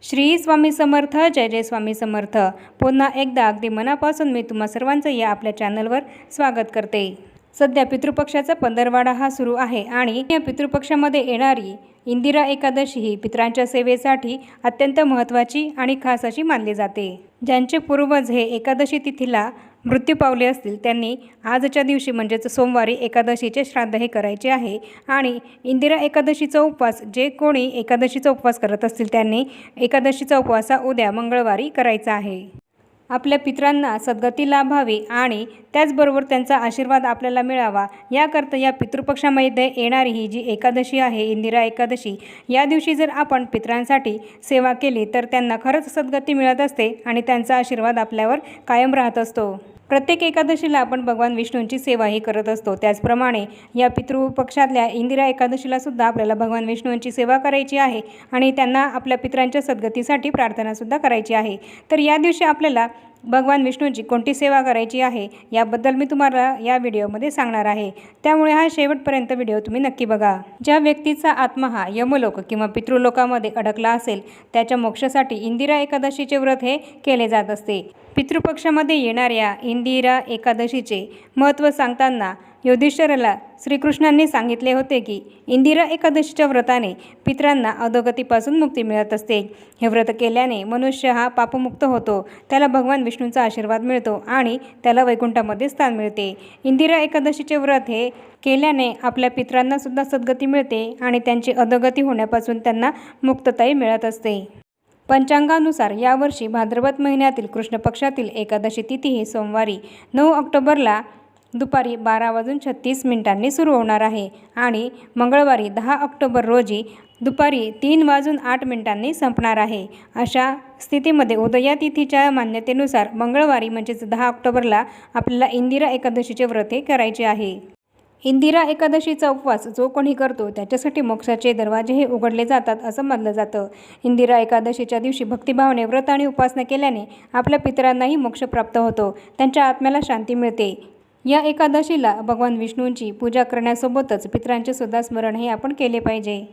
श्री स्वामी समर्थ. जय जय स्वामी समर्थ. पुन्हा एकदा अगदी मनापासून मी तुम्हा सर्वांचं या आपल्या चॅनलवर स्वागत करते. सध्या पितृपक्षाचा पंधरवडा हा सुरू आहे आणि या पितृपक्षामध्ये येणारी इंदिरा एकादशी ही पितरांच्या सेवेसाठी अत्यंत महत्त्वाची आणि खास अशी मानली जाते. ज्यांचे पूर्वज हे एकादशी तिथीला मृत्यू पावले असतील त्यांनी आजच्या दिवशी म्हणजेच सोमवारी एकादशीचे श्राद्ध हे करायचे आहे. आणि इंदिरा एकादशीचा उपवास जे कोणी एकादशीचा उपवास करत असतील त्यांनी एकादशीचा उपवास उद्या मंगळवारी करायचा आहे. आपल्या पितरांना सद्गती लाभावी आणि त्याचबरोबर त्यांचा आशीर्वाद आपल्याला मिळावा याकरता या पितृपक्षामध्ये येणारी ही जी एकादशी आहे इंदिरा एकादशी, या दिवशी जर आपण पितरांसाठी सेवा केली तर त्यांना खरंच सद्गती मिळत असते आणि त्यांचा आशीर्वाद आपल्यावर कायम राहत असतो. प्रत्येक एकादशीला आपण भगवान विष्णूंची सेवाही करत असतो. त्याचप्रमाणे या पितृपक्षातल्या इंदिरा एकादशीलासुद्धा आपल्याला भगवान विष्णूंची सेवा करायची आहे आणि त्यांना आपल्या पितरांच्या सद्गतीसाठी प्रार्थनासुद्धा करायची आहे. तर या दिवशी आपल्याला भगवान विष्णूंची कोणती सेवा करायची आहे याबद्दल मी तुम्हाला या व्हिडिओमध्ये सांगणार आहे. त्यामुळे हा शेवटपर्यंत व्हिडिओ तुम्ही नक्की बघा. ज्या व्यक्तीचा आत्मा हा यमलोक किंवा पितृलोकामध्ये अडकला असेल त्याच्या मोक्षासाठी इंदिरा एकादशीचे व्रत हे केले जात असते. पितृपक्षामध्ये येणाऱ्या इंदिरा एकादशीचे महत्त्व सांगताना युधिष्ठिराला श्रीकृष्णांनी सांगितले होते की इंदिरा एकादशीच्या व्रताने पितरांना अधोगतीपासून मुक्ती मिळत असते. हे व्रत केल्याने मनुष्य हा पापमुक्त होतो, त्याला भगवान विष्णूंचा आशीर्वाद मिळतो आणि त्याला वैकुंठामध्ये स्थान मिळते. इंदिरा एकादशीचे व्रत हे केल्याने आपल्या पितरांनासुद्धा सद्गती मिळते आणि त्यांची अधोगती होण्यापासून त्यांना मुक्तताही मिळत असते. पंचांगानुसार यावर्षी भाद्रपद महिन्यातील कृष्ण पक्षातील एकादशी तिथी ही सोमवारी 9 ऑक्टोबरला दुपारी 12:36 सुरू होणार आहे आणि मंगळवारी 10 ऑक्टोबर रोजी दुपारी 3:08 संपणार आहे. अशा स्थितीमध्ये उदया तिथीच्या मान्यतेनुसार मंगळवारी म्हणजेच 10 ऑक्टोबरला आपल्याला इंदिरा एकादशीचे व्रत हे करायचे आहे. इंदिरा एकादशीचा उपवास जो कोणी करतो त्याच्यासाठी मोक्षाचे दरवाजे हे उघडले जातात असं मानलं जातं. इंदिरा एकादशीच्या दिवशी भक्तिभावाने व्रत आणि उपासना केल्याने आपल्या पितरांनाही मोक्ष प्राप्त होतो, त्यांच्या आत्म्याला शांती मिळते. या एकादशीला भगवान विष्णूंची पूजा करण्यासोबतच पितरांचे सुद्धा स्मरण हे आपण केले पाहिजे.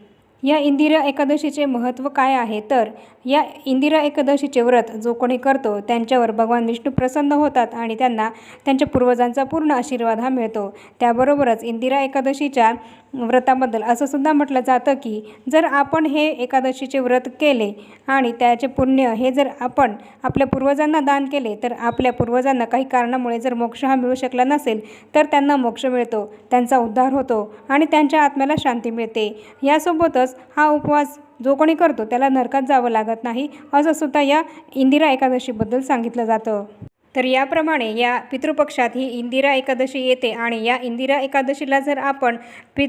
या इंदिरा एकादशीचे महत्त्व काय आहे तर या इंदिरा एकादशीचे व्रत जो कोणी करतो त्यांच्यावर भगवान विष्णू प्रसन्न होतात आणि त्यांना त्यांच्या पूर्वजांचा पूर्ण आशीर्वाद हा मिळतो. त्याबरोबरच इंदिरा एकादशीच्या व्रताबद्दल असं सुद्धा म्हटलं जातं की जर आपण हे एकादशीचे व्रत केले आणि त्याचे पुण्य हे जर आपण आपल्या पूर्वजांना दान केले तर आपल्या पूर्वजांना काही कारणामुळे जर मोक्ष हा मिळू शकला नसेल तर त्यांना मोक्ष मिळतो, त्यांचा उद्धार होतो आणि त्यांच्या आत्म्याला शांती मिळते. यासोबतच हा उपवास जो कोणी करतो त्याला नरकात जावं लागत नाही असं सुद्धा या इंदिरा एकादशीबद्दल सांगितलं जातं. तर याप्रमाणे या पितृपक्षात ही इंदिरा एकादशी येते आणि या इंदिरा एकादशीला जर आपण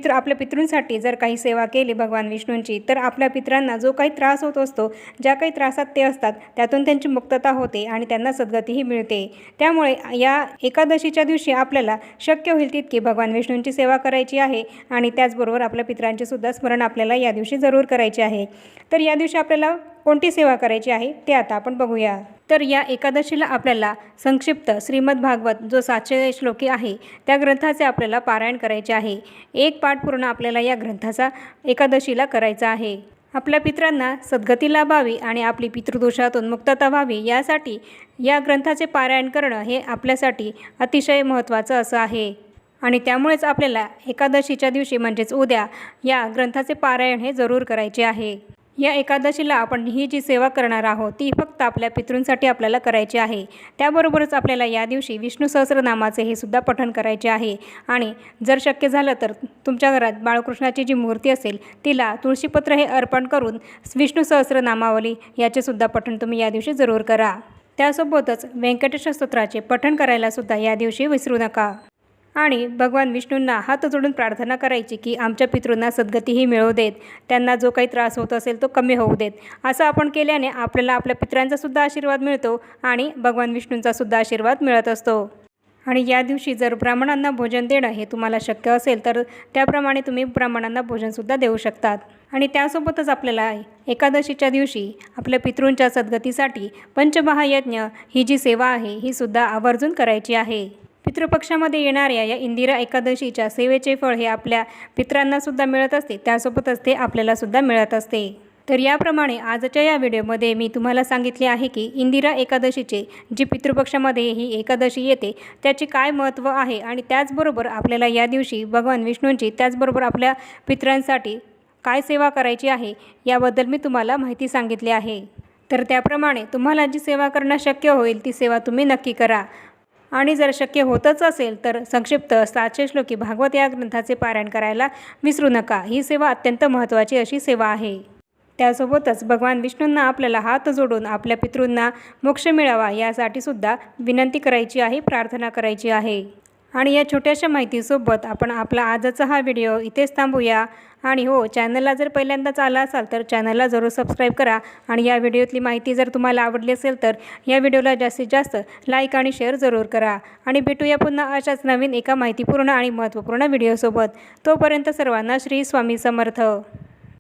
आपल्या पितृंसाठी जर काही सेवा केली भगवान विष्णूंची तर आपल्या पितरांना जो काही त्रास होत असतो, ज्या काही त्रासात ते असतात त्यातून त्यांची मुक्तता होते आणि त्यांना सद्गतीही मिळते. त्यामुळे या एकादशीच्या दिवशी आपल्याला शक्य होईल तितकी भगवान विष्णूंची सेवा करायची आहे आणि त्याचबरोबर आपल्या पितरांचे सुद्धा स्मरण आपल्याला या दिवशी जरूर करायचे आहे. तर या दिवशी आपल्याला कोणती सेवा करायची आहे ते आता आपण बघूया. तर या एकादशीला आपल्याला संक्षिप्त श्रीमद भागवत जो 700 श्लोकी आहे त्या ग्रंथाचे आपल्याला पारायण करायचे आहे. एक पाठ पूर्ण आपल्याला या ग्रंथाचा एकादशीला करायचा आहे. आपल्या पितरांना सद्गती लाभावी आणि आपली पितृदोषातून मुक्तता व्हावी यासाठी या ग्रंथाचे पारायण करणं हे आपल्यासाठी अतिशय महत्त्वाचं असं आहे. आणि त्यामुळेच आपल्याला एकादशीच्या दिवशी म्हणजेच उद्या या ग्रंथाचे पारायण हे जरूर करायचे आहे. या एकादशीला आपण ही जी सेवा करणार आहोत ती फक्त आपल्या पितृंसाठी आपल्याला करायची आहे. त्याबरोबरच आपल्याला या दिवशी विष्णू सहस्रनामाचे हे सुद्धा पठण करायचे आहे. आणि जर शक्य झालं तर तुमच्या घरात बाळकृष्णाची जी मूर्ती असेल तिला तुळशीपत्र हे अर्पण करून विष्णू सहस्रनामावली याचे सुद्धा पठण तुम्ही या दिवशी जरूर करा. त्यासोबतच व्यंकटेश स्तोत्राचे पठण करायला सुद्धा या दिवशी विसरू नका. आणि भगवान विष्णूंना हात जोडून प्रार्थना करायची की आमच्या पितृंना सद्गतीही मिळवू देत, त्यांना जो काही त्रास होत असेल तो कमी होऊ देत. असं आपण केल्याने आपल्याला आपल्या पितरांचासुद्धा आशीर्वाद मिळतो आणि भगवान विष्णूंचासुद्धा आशीर्वाद मिळत असतो. आणि या दिवशी जर ब्राह्मणांना भोजन देणं हे तुम्हाला शक्य असेल तर त्याप्रमाणे तुम्ही ब्राह्मणांना भोजनसुद्धा देऊ शकतात. आणि त्यासोबतच आपल्याला एकादशीच्या दिवशी आपल्या पितृंच्या सद्गतीसाठी पंचमहायज्ञ ही जी सेवा आहे ही सुद्धा आवर्जून करायची आहे. पितृपक्षामध्ये येणाऱ्या या इंदिरा एकादशीच्या सेवेचे फळ हे आपल्या पितरांनासुद्धा मिळत असते, त्यासोबतच ते आपल्यालासुद्धा मिळत असते. तर याप्रमाणे आजच्या या व्हिडिओमध्ये मी तुम्हाला सांगितले आहे की इंदिरा एकादशीचे जी पितृपक्षामध्ये ही एकादशी येते त्याचे काय महत्त्व आहे आणि त्याचबरोबर आपल्याला या दिवशी भगवान विष्णूंची त्याचबरोबर आपल्या पितरांसाठी काय सेवा करायची आहे याबद्दल मी तुम्हाला माहिती सांगितली आहे। तर त्याप्रमाणे तुम्हाला जी सेवा करणं शक्य होईल ती सेवा तुम्ही नक्की करा आणि जर शक्य होतच असेल तर संक्षिप्त 700 श्लोकी भागवत या ग्रंथाचे पारायण करायला विसरू नका। ही सेवा अत्यंत महत्त्वाची अशी सेवा आहे। त्यासोबतच भगवान विष्णूंना आपल्याला हात जोडून आपल्या पितॄंना मोक्ष मिळावा यासाठी सुद्धा विनंती करायची आहे, प्रार्थना करायची आहे। आणि या छोट्याशा माहितीसोबत आपण आपला आजचा हा व्हिडिओ इथेच थांबूया। आणि हो, चॅनलला जर पहिल्यांदाच आला असाल तर चॅनलला जरूर सबस्क्राईब करा आणि या व्हिडिओतली माहिती जर तुम्हाला आवडली असेल तर या व्हिडिओला जास्तीत जास्त लाईक आणि शेअर जरूर करा। आणि भेटूया पुन्हा अशाच नवीन एका माहितीपूर्ण आणि महत्त्वपूर्ण व्हिडिओसोबत। तोपर्यंत सर्वांना श्री स्वामी समर्थ।